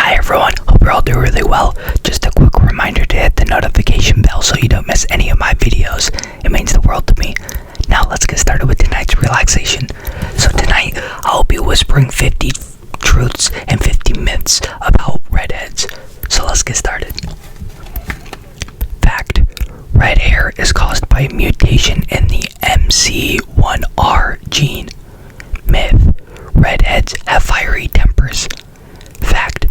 Hi everyone, hope you're all doing really well. Just a quick reminder to hit the notification bell so you don't miss any of my videos. It means the world to me. Now let's get started with tonight's relaxation. So tonight, I'll be whispering 50 truths and 50 myths about redheads. So let's get started. Fact: red hair is caused by a mutation in the MC1R gene. Myth: redheads have fiery tempers. Fact: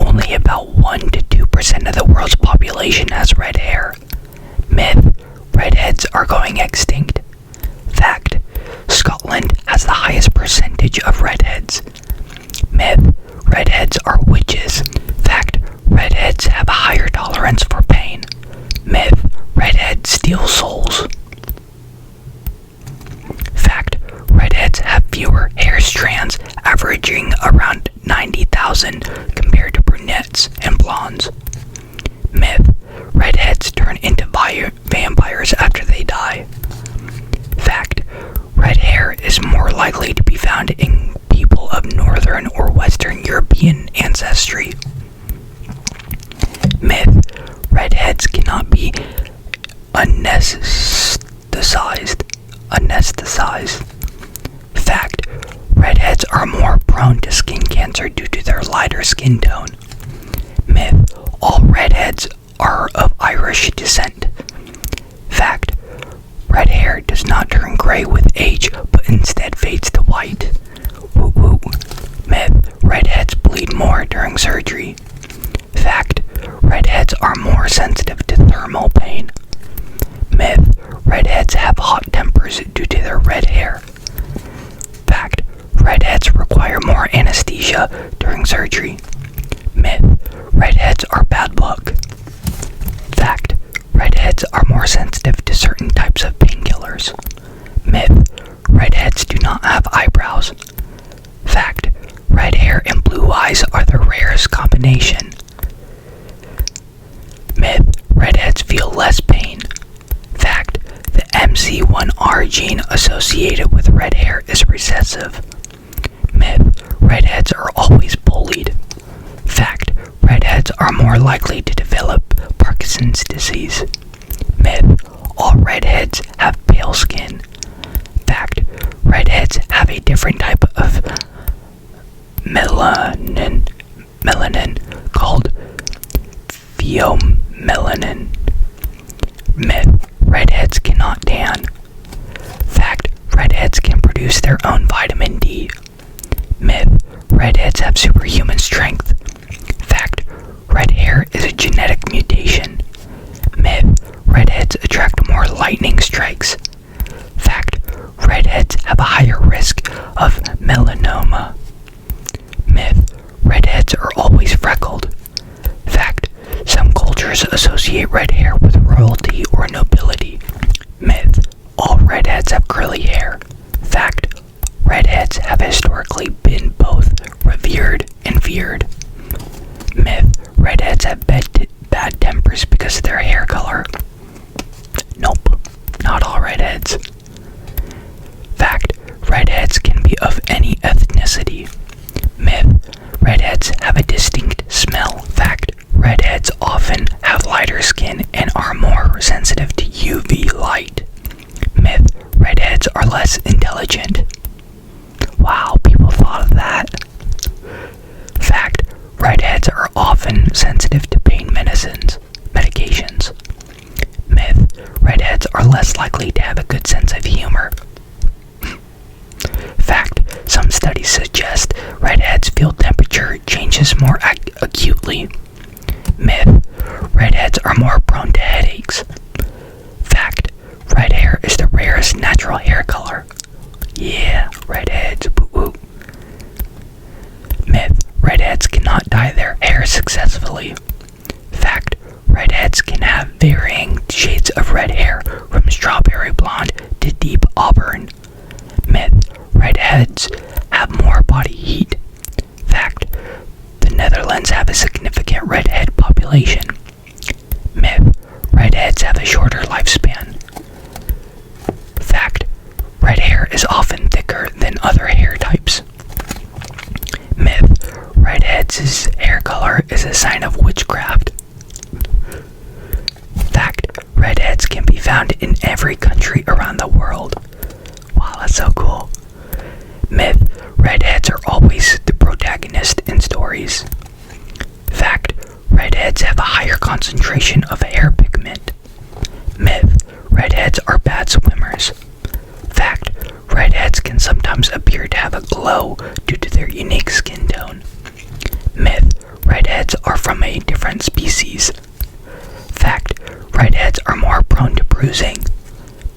only about 1 to 2% of the world's population has red hair. Myth: redheads are going extinct. Fact: Scotland has the highest percentage of redheads. Myth: redheads are witches. Fact: redheads have a higher tolerance for pain. Myth: redheads steal souls. Fact: redheads have fewer hair strands, averaging around 90,000 compared to brunettes and blondes. Myth: redheads turn into vampires after they die. Fact: red hair is more likely to be found in people of Northern or Western European ancestry. Myth: redheads cannot be anesthetized. Fact: redheads are more prone to skin cancer due to their lighter skin tone. Myth: all redheads are of Irish descent. Fact: red hair does not turn gray with age, but instead fades to white. Woo woo. Myth: redheads bleed more during surgery. Fact: redheads are more sensitive to thermal pain. Myth: redheads have hot tempers due to their red hair. Fact: redheads require more anesthesia during surgery. Myth: redheads are bad luck. Fact: redheads are more sensitive to certain types of painkillers. Myth: redheads do not have eyebrows. Fact: red hair and blue eyes are the rarest combination. Myth: redheads feel less pain. Fact: the MC1R gene associated with red hair is recessive. Myth: redheads are always bullied. Fact: redheads are more likely to develop Parkinson's disease. Myth: all redheads have pale skin. Fact: redheads have a different type of melanin called pheomelanin. Myth: redheads cannot tan. Fact: redheads can produce their own vitamin D. Myth: redheads have superhuman strength. Fact: red hair is a genetic mutation. Myth: redheads attract more lightning strikes. Fact: redheads have a higher risk of melanoma. Myth: redheads are always freckled. Fact: some cultures associate red hair with royalty or nobility. Myth: all redheads have curly hair. Fact: redheads have historically been both revered and feared. Myth: redheads have bad tempers because of their hair color. Nope, not all redheads. Fact: redheads can be of any ethnicity. Myth: redheads have a distinct smell. Fact: redheads often have lighter skin and are more sensitive to UV light. Myth: redheads are less intelligent. Wow, people thought of that. Fact: redheads are often sensitive to pain medications. Myth: redheads are less likely to have a good sense of humor. Fact: some studies suggest redheads feel temperature changes more acutely. Myth: redheads are more prone to headaches. Fact: red hair is the rarest natural hair color. Yeah, redheads, boo-boo. Myth: redheads cannot dye their hair successfully. Fact: redheads can have varying shades of red hair, from strawberry blonde to deep auburn. Myth: redheads have more body heat. Fact: the Netherlands have a significant redhead population. Myth: redheads have a shorter lifespan. Fact: red hair is often thicker than other hair types. Myth: redheads' hair color is a sign of witchcraft. Fact, redheads can be found in every country around the world. Wow, that's so cool. Myth, redheads are always the protagonist in stories. Fact, redheads have a higher concentration of hair pigment. Myth, redheads are bad swimmers. Fact, redheads can sometimes appear to have a glow due to their unique skin tone. Myth, redheads are from a different species. Fact, redheads are more prone to bruising.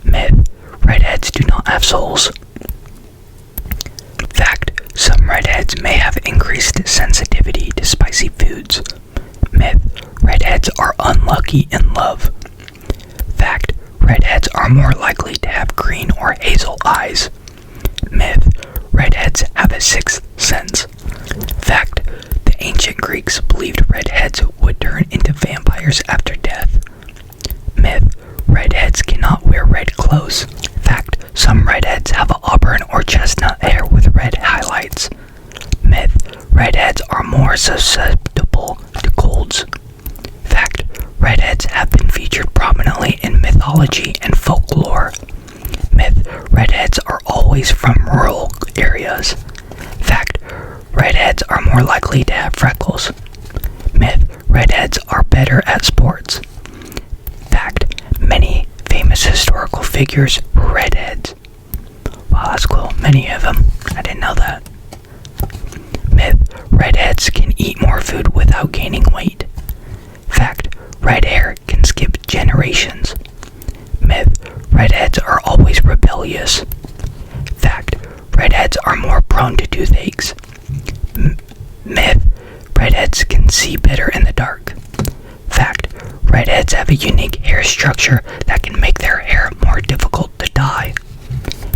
Myth, redheads do not have souls. Fact, some redheads may have increased sensitivity to spicy foods. Myth, redheads are unlucky in love. Fact, redheads are more likely to have green or hazel eyes. Myth, redheads have a sixth sense. Fact, the ancient Greeks believed redheads would turn into vampires after death. Myth, redheads cannot wear red clothes. Fact, some redheads have auburn or chestnut hair with red highlights. Myth, redheads are more susceptible to colds. Fact, redheads have been featured prominently in mythology and folklore. Myth, redheads are always from rural areas. Fact, redheads are more likely to have freckles. Myth, redheads are better at sports. Fact, many famous historical figures were redheads. Wow, that's cool. Many of them. I didn't know that. Myth, redheads can eat more food without gaining weight. Fact, red hair can skip generations. Myth, redheads are always rebellious. Fact, redheads are more prone to toothaches. Myth, redheads can see better in the dark. Fact, redheads have a unique hair structure that can make their hair more difficult to dye.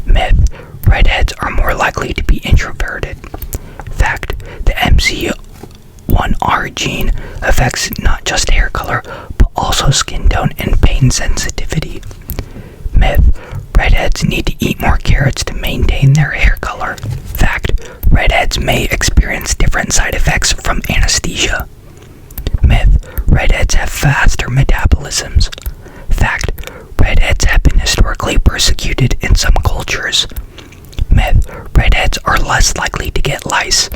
Myth, redheads are more likely to be introverted. Fact, the MC1R gene affects not just hair color, but also skin tone and pain sensitivity. Myth, redheads need to eat more carrots to maintain their hair color. Fact, redheads may experience different side effects from anesthesia. Myth, redheads have faster metabolisms. Fact, redheads have been historically persecuted in some cultures. Myth, redheads are less likely to get lice.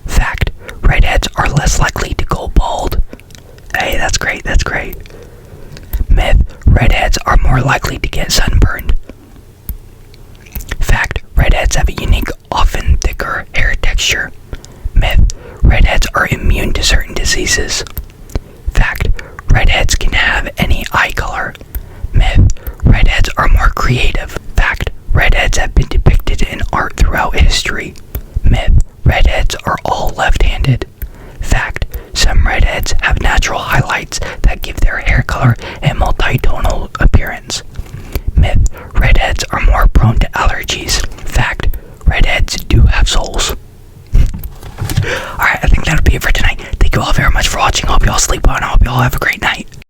Fact, redheads are less likely to go bald. Hey, that's great, that's great. Myth, redheads are more likely to get sunburned. Fact, redheads have a unique, often thicker hair texture. Myth, redheads are immune to certain diseases. Fact, redheads can have any eye color. Myth, redheads are more creative. Fact, redheads have been depicted in art throughout history. Myth, redheads are all left-handed. Fact, some redheads have natural highlights that give their hair color a multitonal appearance. Myth, redheads are more prone to allergies. Fact, redheads do have souls. Alright, I think that'll be it for tonight. Thank you all very much for watching. I hope you all sleep well and I hope you all have a great night.